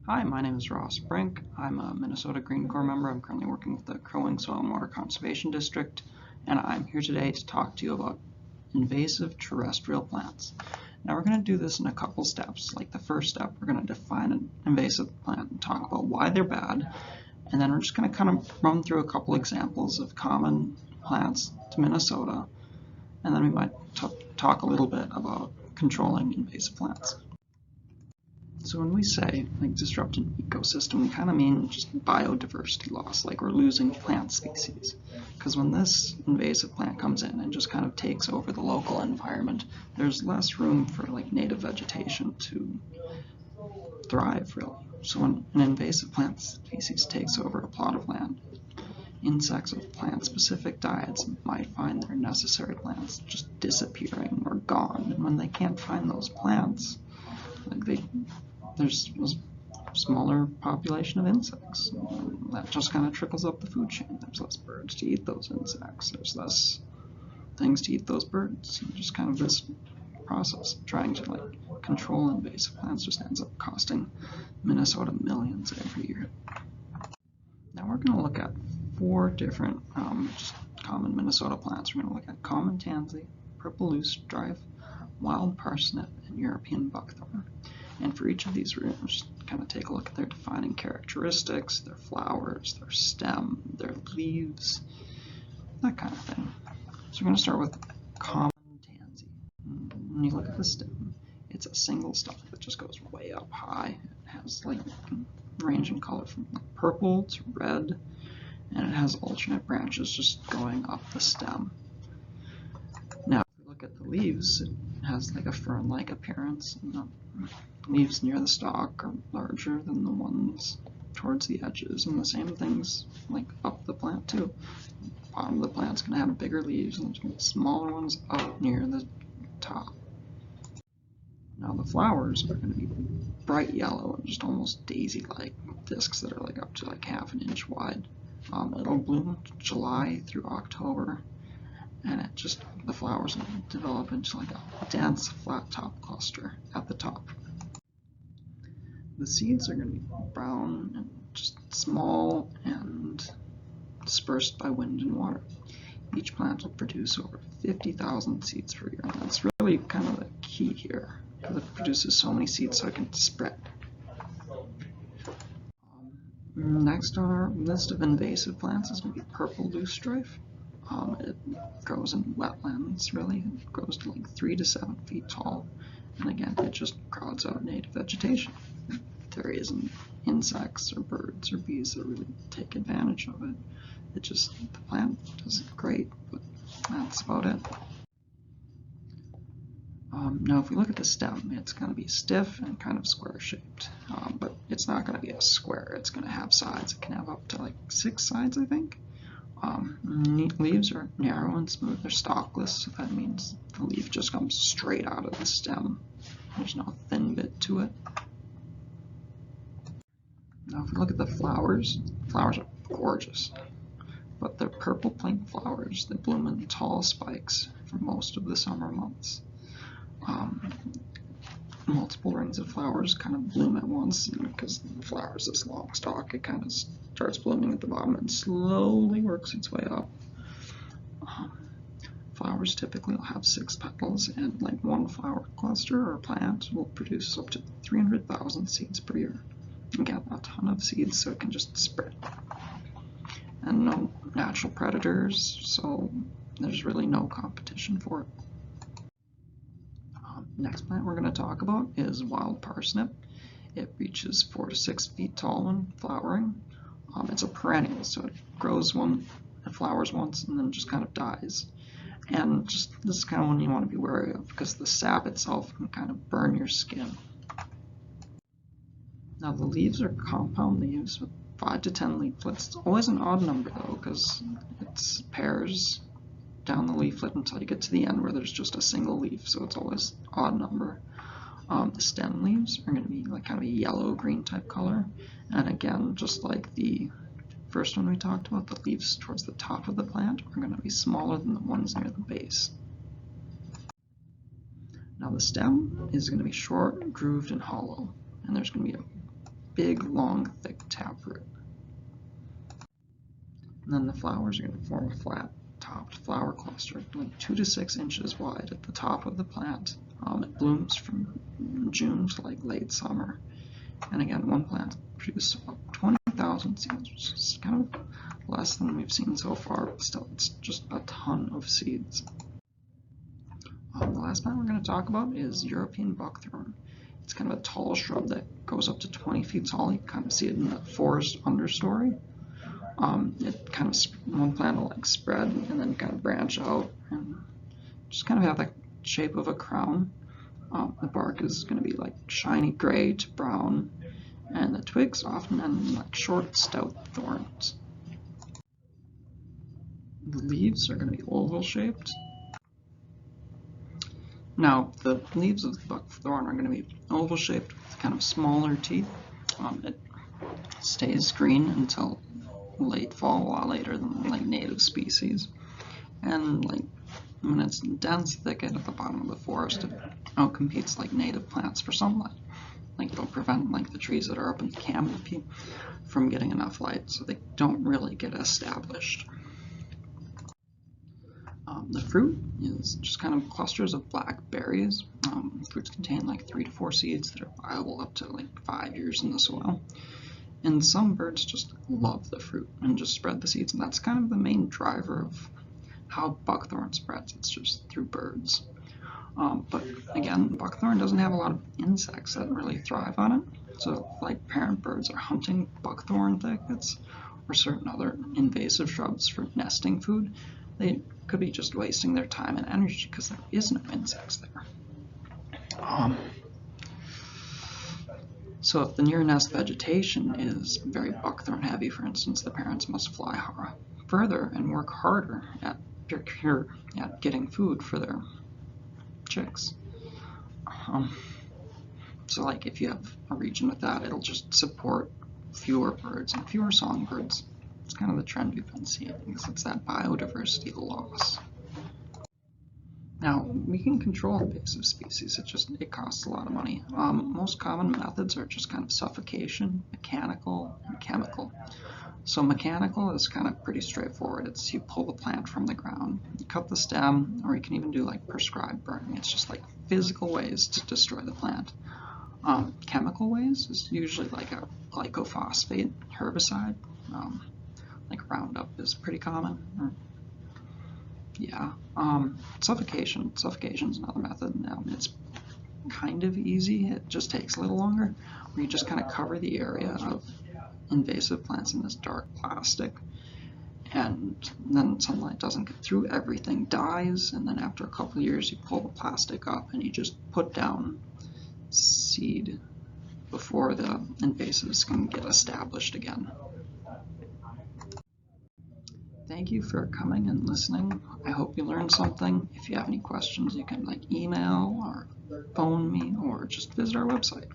Hi, my name is Ross Brink. I'm a Minnesota Green Corps member. I'm currently working with the Crow-Wing Soil and Water Conservation District, and I'm here today to talk to you about invasive terrestrial plants. Now we're going to do this in a couple steps. Like the first step, we're going to define an invasive plant and talk about why they're bad, and then we're just going to kind of run through a couple examples of common plants to Minnesota, and then we might talk a little bit about controlling invasive plants. So when we say disrupt an ecosystem, we kind of mean just biodiversity loss, like we're losing plant species. Because when this invasive plant comes in and just kind of takes over the local environment, there's less room for native vegetation to thrive, really. So when an invasive plant species takes over a plot of land, insects with plant-specific diets might find their necessary plants just disappearing or gone. And when they can't find those plants, there's a smaller population of insects. That just kind of trickles up the food chain. There's less birds to eat those insects. There's less things to eat those birds. And just kind of this process of trying to control invasive plants just ends up costing Minnesota millions every year. Now we're going to look at 4 different just common Minnesota plants. We're going to look at common tansy, purple loosestrife, wild parsnip, and European buckthorn. And for each of these, we're going to just kind of take a look at their defining characteristics, their flowers, their stem, their leaves, that kind of thing. So we're going to start with common tansy. When you look at the stem, it's a single stalk that just goes way up high. It has range in color from purple to red, and it has alternate branches just going up the stem. Now, if we look at the leaves, it has a fern-like appearance. And the leaves near the stalk are larger than the ones towards the edges, and the same things up the plant too. The bottom of the plant's going to have bigger leaves, and there's going to be smaller ones up near the top. Now the flowers are going to be bright yellow and just almost daisy-like discs that are up to half an inch wide. It'll bloom July through October, and the flowers will develop into a dense flat top cluster at the top. The seeds are going to be brown and just small and dispersed by wind and water. Each plant will produce over 50,000 seeds per year, and that's really kind of the key here, because it produces so many seeds so it can spread. Next on our list of invasive plants is going to be purple loosestrife. It grows in wetlands, really. It grows to 3 to 7 feet tall. And again, it just crowds out native vegetation. There isn't insects or birds or bees that really take advantage of it. The plant does great, but that's about it. Now, if we look at the stem, it's going to be stiff and kind of square-shaped, but it's not going to be a square. It's going to have sides. It can have up to 6 sides, I think. Leaves are narrow and smooth. They're stalkless, so that means the leaf just comes straight out of the stem. There's no thin bit to it. Now, if we look at the flowers are gorgeous, but they're purple-pink flowers that bloom in tall spikes for most of the summer months. Multiple rings of flowers kind of bloom at once, and because the flower is this long stalk, it kind of starts blooming at the bottom and slowly works its way up. Flowers typically will have 6 petals, and one flower cluster or plant will produce up to 300,000 seeds per year. Again, a ton of seeds, so it can just spread. And no natural predators, so there's really no competition for it. Next plant we're going to talk about is wild parsnip. It reaches 4 to 6 feet tall when flowering. It's a perennial, so it grows it flowers once, and then just kind of dies. And this is kind of one you want to be wary of, because the sap itself can kind of burn your skin. Now the leaves are compound leaves with 5 to 10 leaflets. It's always an odd number though, because it's pairs down the leaflet until you get to the end where there's just a single leaf, so it's always odd number. The stem leaves are going to be kind of a yellow-green type color, and again, just like the first one we talked about, the leaves towards the top of the plant are going to be smaller than the ones near the base. Now the stem is going to be short, grooved, and hollow, and there's going to be a big, long, thick taproot. And then the flowers are going to form a flat-topped flower cluster, like 2 to 6 inches wide at the top of the plant. It blooms from June to like late summer. And again, one plant produces about 20,000 seeds, which is kind of less than we've seen so far, but still, it's just a ton of seeds. The last plant we're going to talk about is European buckthorn. It's kind of a tall shrub that goes up to 20 feet tall. You kind of see it in the forest understory. It kind of, one plant will like spread and then kind of branch out and just kind of have the shape of a crown. The bark is going to be like shiny gray to brown, and the twigs often end in like short, stout thorns. The leaves are going to be oval shaped. Now, the leaves of the buckthorn are going to be oval shaped with kind of smaller teeth. It stays green until late fall, a lot later than like native species. And like when it's dense thicket at the bottom of the forest, it outcompetes like native plants for sunlight. Like it'll prevent like the trees that are up in the canopy from getting enough light, so they don't really get established. The fruit is just kind of clusters of black berries. Fruits contain like 3 to 4 seeds that are viable up to like 5 years in the soil. And some birds just love the fruit and just spread the seeds, and that's kind of the main driver of how buckthorn spreads. It's just through birds. But again, buckthorn doesn't have a lot of insects that really thrive on it. So like parent birds are hunting buckthorn thickets or certain other invasive shrubs for nesting food, they could be just wasting their time and energy because there is no insects there. So if the near nest vegetation is very buckthorn heavy, for instance, the parents must fly further and work harder at getting food for their chicks. So like if you have a region with that, it'll just support fewer birds and fewer songbirds. It's kind of the trend we've been seeing, because it's that biodiversity loss. Now, we can control invasive species, it costs a lot of money. Most common methods are just kind of suffocation, mechanical, and chemical. So mechanical is kind of pretty straightforward. It's you pull the plant from the ground, you cut the stem, or you can even do like prescribed burning. It's just like physical ways to destroy the plant. Chemical ways is usually like a glycophosphate herbicide. Like Roundup is pretty common. Suffocation. Suffocation is another method. It's kind of easy. It just takes a little longer. Where you just kind of cover the area of invasive plants in this dark plastic, and then sunlight doesn't get through. Everything dies, and then after a couple of years, you pull the plastic up and you just put down seed before the invasives can get established again. Thank you for coming and listening. I hope you learned something. If you have any questions, you can like email or phone me or just visit our website.